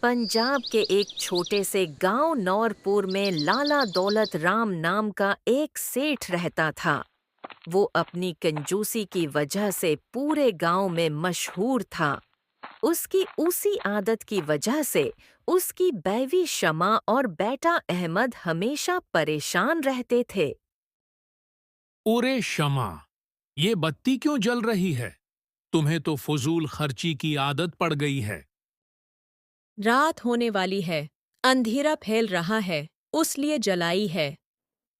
पंजाब के एक छोटे से गांव नौरपुर में लाला दौलत राम नाम का एक सेठ रहता था। वो अपनी कंजूसी की वजह से पूरे गांव में मशहूर था। उसकी उसी आदत की वजह से उसकी बीवी शमा और बेटा अहमद हमेशा परेशान रहते थे। ओरे शमा, ये बत्ती क्यों जल रही है? तुम्हें तो फजूल खर्ची की आदत पड़ गई है। रात होने वाली है। अंधेरा फैल रहा है, उसलिए जलाई है।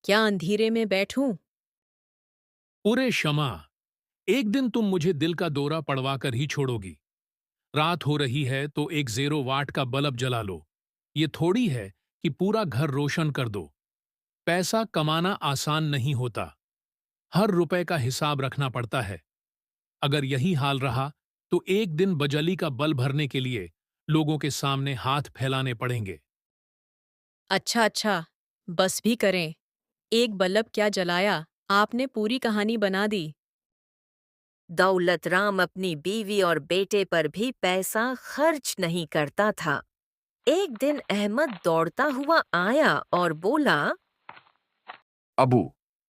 क्या अंधेरे में बैठूं? ओरे शमा, एक दिन तुम मुझे दिल का दौरा पड़वा कर ही छोड़ोगी। रात हो रही है तो एक 0 वाट का बल्ब जला लो। ये थोड़ी है कि पूरा घर रोशन कर दो। पैसा कमाना आसान नहीं होता। हर रुपए का हिसाब रखना पड़ता है। अगर यही हाल रहा तो एक दिन बजली का बल भरने के लिए लोगों के सामने हाथ फैलाने पड़ेंगे। अच्छा अच्छा, बस भी करें। एक बल्ब क्या जलाया, आपने पूरी कहानी बना दी। दौलत राम अपनी बीवी और बेटे पर भी पैसा खर्च नहीं करता था। एक दिन अहमद दौड़ता हुआ आया और बोला, अबू,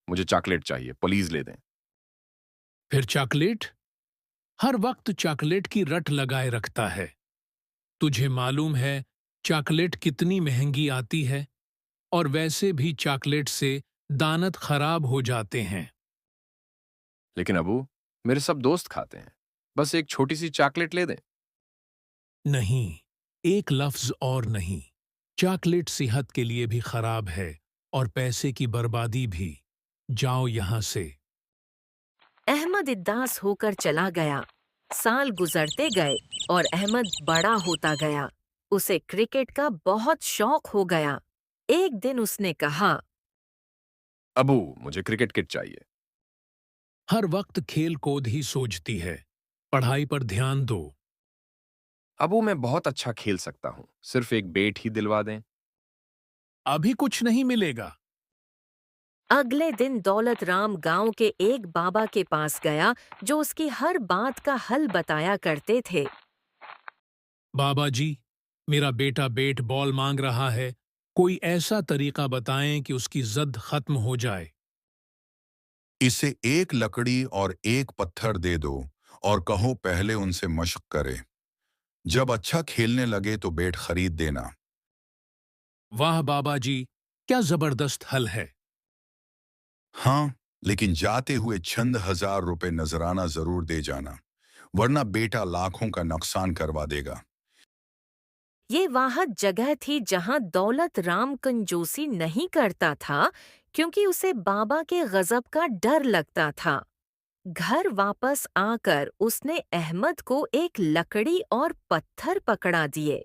मुझे चॉकलेट चाहिए, प्लीज ले दें। फिर चॉकलेट? हर वक्त चॉकलेट की रट लगाए रखता है। तुझे मालूम है चॉकलेट कितनी महंगी आती है? और वैसे भी चॉकलेट से दांत खराब हो जाते हैं। लेकिन अबू, मेरे सब दोस्त खाते हैं। बस एक छोटी सी चॉकलेट ले दें। नहीं, एक लफ्ज और नहीं। चॉकलेट सेहत के लिए भी खराब है और पैसे की बर्बादी भी। जाओ यहां से। अहमद उदास होकर चला गया। साल गुजरते गए और अहमद बड़ा होता गया। उसे क्रिकेट का बहुत शौक हो गया। एक दिन उसने कहा, अबू, मुझे क्रिकेट किट चाहिए। हर वक्त खेल कूद ही सोचती है। पढ़ाई पर ध्यान दो। अबू, मैं बहुत अच्छा खेल सकता हूँ, सिर्फ एक बेट ही दिलवा दें। अभी कुछ नहीं मिलेगा। अगले दिन दौलत राम गांव के एक बाबा के पास गया जो उसकी हर बात का हल बताया करते थे। बाबा जी, मेरा बेटा बेट बॉल मांग रहा है। कोई ऐसा तरीका बताएं कि उसकी जद खत्म हो जाए। इसे एक लकड़ी और एक पत्थर दे दो और कहो पहले उनसे मशक करे। जब अच्छा खेलने लगे तो बैट खरीद देना। वाह बाबा जी, क्या जबरदस्त हल है। हाँ, लेकिन जाते हुए चंद हजार रुपए नजराना जरूर दे जाना, वरना बेटा लाखों का नुकसान करवा देगा। ये वाहद जगह थी जहां दौलत राम कंजूसी नहीं करता था, क्योंकि उसे बाबा के गजब का डर लगता था। घर वापस आकर उसने अहमद को एक लकड़ी और पत्थर पकड़ा दिए।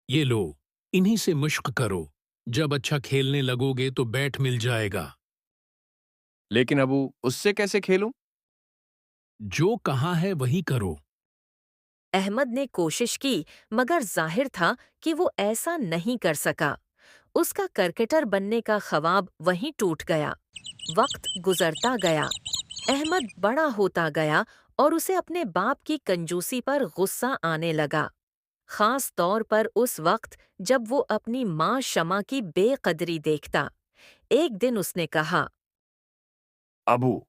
ये लो, इन्हीं से मश्क करो। जब अच्छा खेलने लगोगे तो बैट मिल जाएगा। लेकिन अबू, उससे कैसे खेलूं? जो कहा है वही करो। अहमद ने कोशिश की, मगर जाहिर था कि वो ऐसा नहीं कर सका। उसका क्रिकेटर बनने का ख्वाब वहीं टूट गया। वक्त गुजरता गया। अहमद बड़ा होता गया और उसे अपने बाप की कंजूसी पर गुस्सा आने लगा। खास तौर पर उस वक्त जब वो अपनी माँ शमा की बेकदरी देखता। एक दिन उसने कहा, अबू,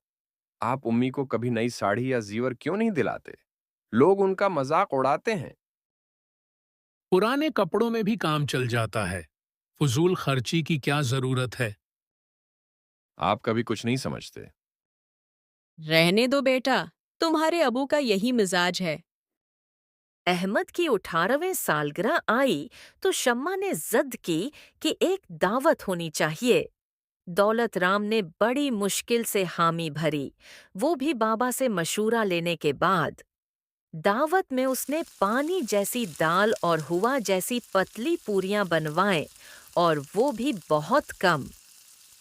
आप उम्मी को कभी नई साड़ी या जीवर क्यों नहीं दिलाते? लोग उनका मजाक उड़ाते हैं। पुराने कपड़ों में भी काम चल जाता है। फजूल खर्ची की क्या जरूरत है? आप कभी कुछ नहीं समझते। रहने दो बेटा, तुम्हारे अबू का यही मिजाज है। अहमद की 18वें सालगिरह आई तो शम्मा ने जिद की कि एक दावत होनी चाहिए। दौलत राम ने बड़ी मुश्किल से हामी भरी, वो भी बाबा से मशूरा लेने के बाद। दावत में उसने पानी जैसी दाल और हुआ जैसी पतली पूरियां बनवाएं, और वो भी बहुत कम।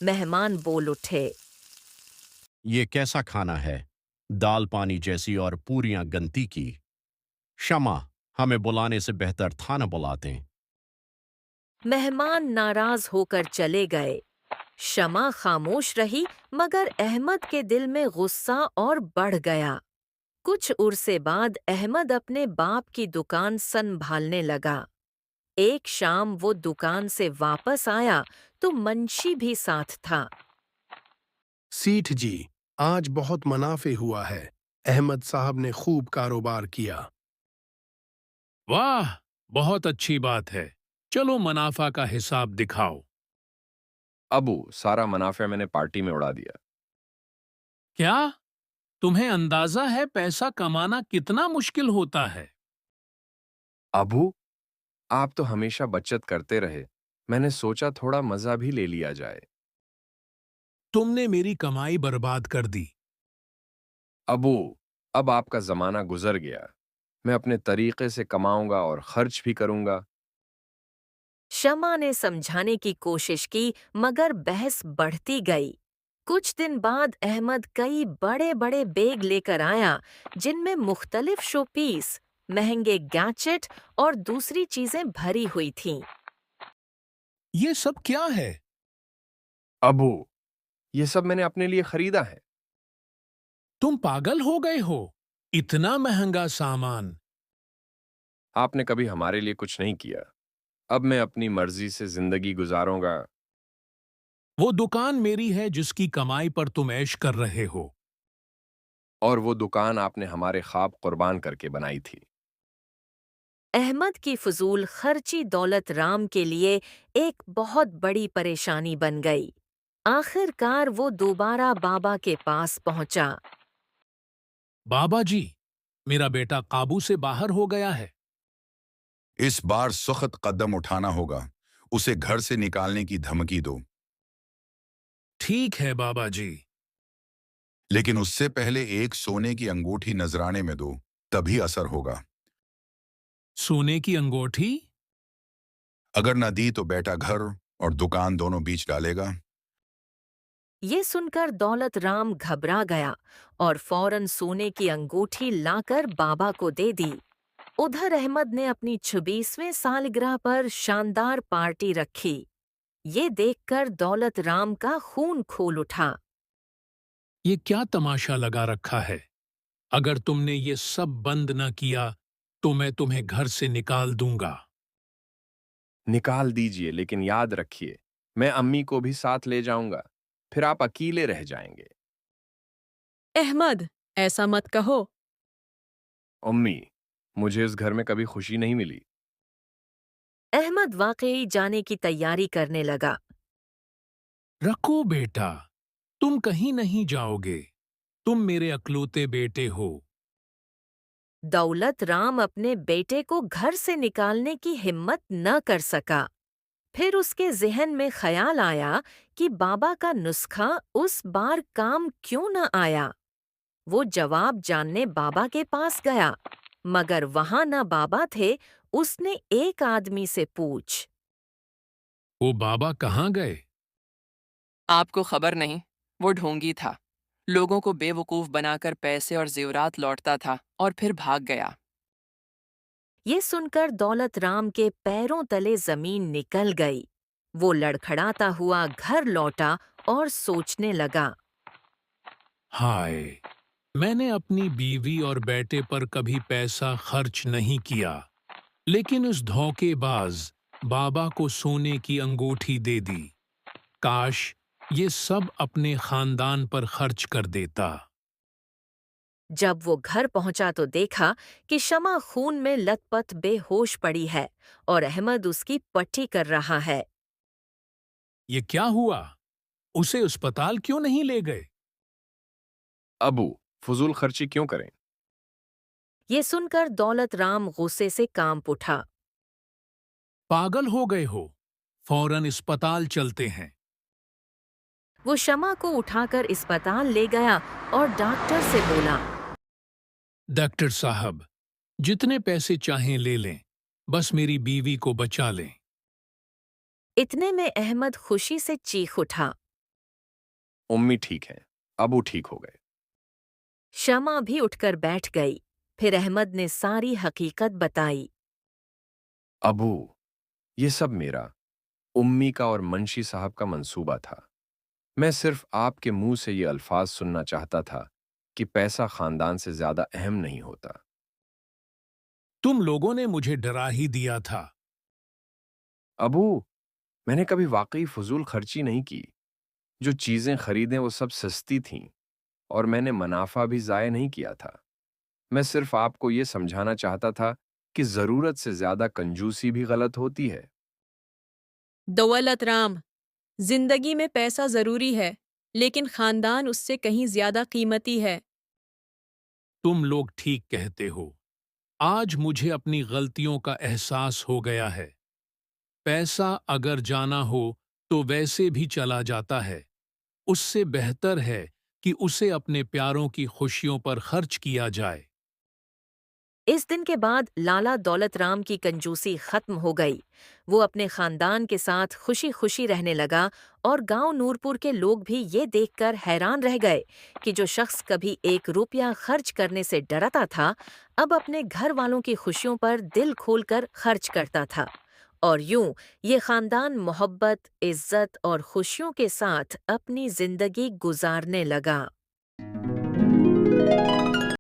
मेहमान बोल उठे, ये कैसा खाना है? दाल पानी जैसी और पूरियां गंती की। क्षमा, हमें बुलाने से बेहतर था न बुलाते। मेहमान नाराज होकर चले गए। शमा खामोश रही, मगर अहमद के दिल में गुस्सा और बढ़ गया। कुछ उरसे बाद अहमद अपने बाप की दुकान संभालने लगा। एक शाम वो दुकान से वापस आया तो मुंशी भी साथ था। सीठ जी, आज बहुत मुनाफे हुआ है। अहमद साहब ने खूब कारोबार किया। वाह, बहुत अच्छी बात है। चलो मुनाफा का हिसाब दिखाओ। अबू, सारा मुनाफा मैंने पार्टी में उड़ा दिया। क्या तुम्हें अंदाजा है पैसा कमाना कितना मुश्किल होता है? अबू, आप तो हमेशा बचत करते रहे। मैंने सोचा थोड़ा मजा भी ले लिया जाए। तुमने मेरी कमाई बर्बाद कर दी। अबू, अब आपका जमाना गुजर गया। मैं अपने तरीके से कमाऊंगा और खर्च भी करूंगा। शमा ने समझाने की कोशिश की मगर बहस बढ़ती गई। कुछ दिन बाद अहमद कई बड़े बड़े बैग लेकर आया जिनमें मुख्तलिफ शोपीस, महंगे गैजेट और दूसरी चीजें भरी हुई थीं। ये सब क्या है? अबू, ये सब मैंने अपने लिए खरीदा है। तुम पागल हो गए हो? इतना महंगा सामान। आपने कभी हमारे लिए कुछ नहीं किया। अब मैं अपनी मर्जी से जिंदगी गुजारूंगा। वो दुकान मेरी है जिसकी कमाई पर तुम ऐश कर रहे हो। और वो दुकान आपने हमारे ख्वाब कुर्बान करके बनाई थी। अहमद की फजूल खर्ची दौलत राम के लिए एक बहुत बड़ी परेशानी बन गई। आखिरकार वो दोबारा बाबा के पास पहुंचा। बाबा जी, मेरा बेटा काबू से बाहर हो गया है। इस बार सख्त कदम उठाना होगा। उसे घर से निकालने की धमकी दो। ठीक है बाबा जी। लेकिन उससे पहले एक सोने की अंगूठी नजराने में दो, तभी असर होगा। सोने की अंगूठी? अगर न दी तो बेटा घर और दुकान दोनों बीच डालेगा। ये सुनकर दौलत राम घबरा गया और फौरन सोने की अंगूठी लाकर बाबा को दे दी। उधर अहमद ने अपनी 26वें सालगिरह पर शानदार पार्टी रखी। ये देखकर दौलत राम का खून खोल उठा। ये क्या तमाशा लगा रखा है? अगर तुमने ये सब बंद न किया तो मैं तुम्हें घर से निकाल दूंगा। निकाल दीजिए, लेकिन याद रखिए, मैं अम्मी को भी साथ ले जाऊंगा। फिर आप अकेले रह जाएंगे। अहमद, ऐसा मत कहो। अम्मी, मुझे इस घर में कभी खुशी नहीं मिली। अहमद वाकई जाने की तैयारी करने लगा। रखो बेटा, तुम कहीं नहीं जाओगे। तुम मेरे अकलौते बेटे हो। दौलत राम अपने बेटे को घर से निकालने की हिम्मत न कर सका। फिर उसके ज़हन में ख्याल आया कि बाबा का नुस्खा उस बार काम क्यों न आया। वो जवाब जानने बाबा के पास गया, मगर वहां न बाबा थे। उसने एक आदमी से पूछ। वो बाबा कहाँ गए? आपको खबर नहीं, वो ढोंगी था। लोगों को बेवकूफ बनाकर पैसे और जेवरात लौटता था और फिर भाग गया। ये सुनकर दौलत राम के पैरों तले जमीन निकल गई। वो लड़खड़ाता हुआ घर लौटा और सोचने लगा। हाय, मैंने अपनी बीवी और बेटे पर कभी पैसा खर्च नहीं किया, लेकिन उस धोखेबाज बाबा को सोने की अंगूठी दे दी। काश ये सब अपने खानदान पर खर्च कर देता। जब वो घर पहुंचा तो देखा कि शमा खून में लथपथ बेहोश पड़ी है और अहमद उसकी पट्टी कर रहा है। ये क्या हुआ? उसे अस्पताल क्यों नहीं ले गए? अबू, फजूल खर्ची क्यों करें? ये सुनकर दौलत राम गुस्से से कांप उठा। पागल हो गए हो? फौरन अस्पताल चलते हैं। वो शमा को उठाकर अस्पताल ले गया और डॉक्टर से बोला। डॉक्टर साहब, जितने पैसे चाहें ले लें, बस मेरी बीवी को बचा लें। इतने में अहमद खुशी से चीख उठा। उम्मी ठीक है, अबू ठीक हो गए। शमा भी उठकर बैठ गई। फिर अहमद ने सारी हकीकत बताई। अबू, ये सब मेरा, उम्मी का और मुंशी साहब का मंसूबा था। मैं सिर्फ आपके मुंह से ये अल्फाज सुनना चाहता था कि पैसा खानदान से ज्यादा अहम नहीं होता। तुम लोगों ने मुझे डरा ही दिया था। अबू, मैंने कभी वाकई फजूल खर्ची नहीं की। जो चीजें खरीदें वो सब सस्ती थीं और मैंने मुनाफा भी जाया नहीं किया था। मैं सिर्फ आपको ये समझाना चाहता था कि जरूरत से ज्यादा कंजूसी भी गलत होती है। दौलत राम, जिंदगी में पैसा जरूरी है, लेकिन खानदान उससे कहीं ज्यादा कीमती है। तुम लोग ठीक कहते हो। आज मुझे अपनी गलतियों का एहसास हो गया है। पैसा अगर जाना हो तो वैसे भी चला जाता है। उससे बेहतर है कि उसे अपने प्यारों की खुशियों पर खर्च किया जाए। इस दिन के बाद लाला दौलत राम की कंजूसी खत्म हो गई। वो अपने खानदान के साथ खुशी खुशी रहने लगा और गांव नूरपुर के लोग भी ये देखकर हैरान रह गए कि जो शख्स कभी 1 रुपया खर्च करने से डरता था, अब अपने घर वालों की खुशियों पर दिल खोलकर खर्च करता था। और यूं ये खानदान मोहब्बत, इज्जत और खुशियों के साथ अपनी जिंदगी गुजारने लगा।